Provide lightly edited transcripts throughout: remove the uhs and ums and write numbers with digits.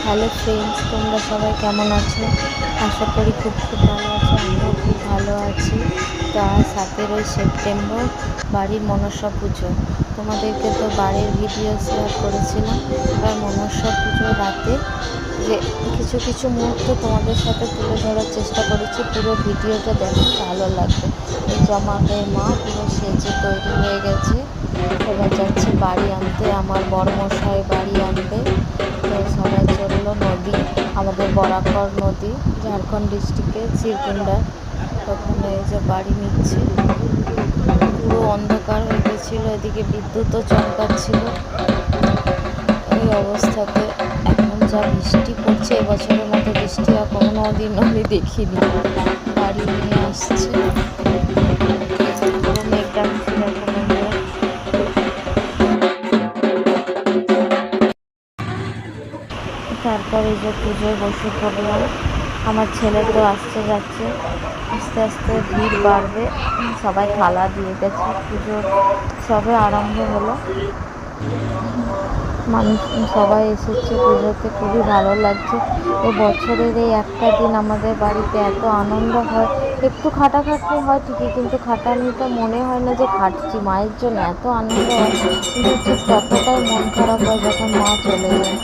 Hello friends, তোমরা সবাই কেমন আছো? আশা করি খুব ভালো আছো। আমিও খুব ভালো আছি। তো আজ 17 সেপ্টেম্বর, বাড়ির মনসা পুজো। তোমাদেরকে তো বাড়ির ভিডিও শেয়ার করেছিলাম। আর মনসা পুজো রাতে যে কিছু কিছু মুহূর্ত তোমাদের সাথে তুলে ধরার চেষ্টা করেছি। পুরো ভিডিওটা দেখো, ভালো লাগবে। এই যে আমাদের মা পুরো সেজে তৈরি হয়ে গেছে। এবার যাচ্ছে বাড়ি আনতে, আমার বড়মশাই বাড়ি আনবে। তো সবাই চললো নদী, আমাদের বরাকর নদী, ঝাড়খণ্ড ডিস্ট্রিক্টের চিরকুন্ডা। ওখানে এই যে বাড়ি নিচ্ছে। পুরো অন্ধকার হয়ে গেছিলো, এদিকে বিদ্যুৎও চমকাচ্ছিল। এই অবস্থাতে এখন যা বৃষ্টি পড়ছে, এবছরের মতো বৃষ্টি আর কোনো দিন আমি দেখিনি। বাড়ি নিয়ে আসছে, পুরো মেঘটা তারপরে যে পুজোয় বসে পড়লাম। আমার ছেলে তো আসছে যাচ্ছে, আস্তে আস্তে ভিড় বাড়বে। সবাই থালা দিয়ে গেছে, পুজো সবে আরম্ভ হলো। মানুষ সবাই এসেছে পুজোতে, খুবই ভালো লাগছে। এই বছরের এই একটা দিন আমাদের বাড়িতে এত আনন্দ হয়। একটু খাটাখাটনি হয় ঠিকই, কিন্তু খাটানিটা মনে হয় না যে খাটছি। মায়ের জন্য এত আনন্দ হয়, কিন্তু ঠিক ততটাই মন খারাপ হয় যখন মা চলে যায়।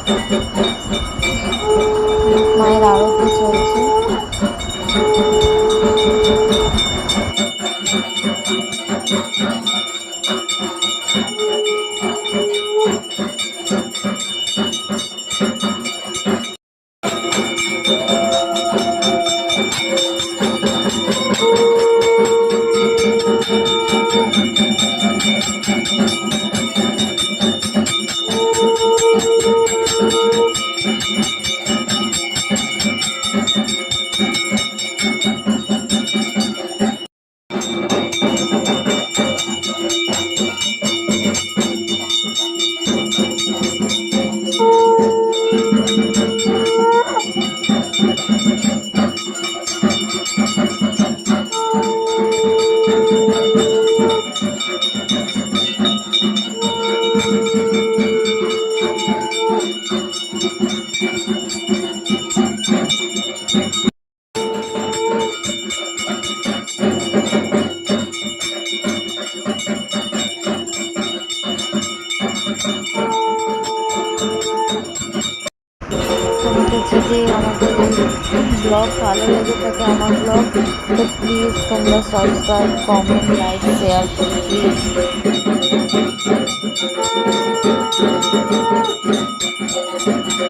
মায়ের আরতি চলছে। তোমাদের যদি আমাদের এই ব্লগ ভালো লেগে থাকে, আমার ব্লগ, তো প্লিজ তোমরা সাবস্ক্রাইব, কমেন্ট, লাইক, শেয়ার করো প্লিজ।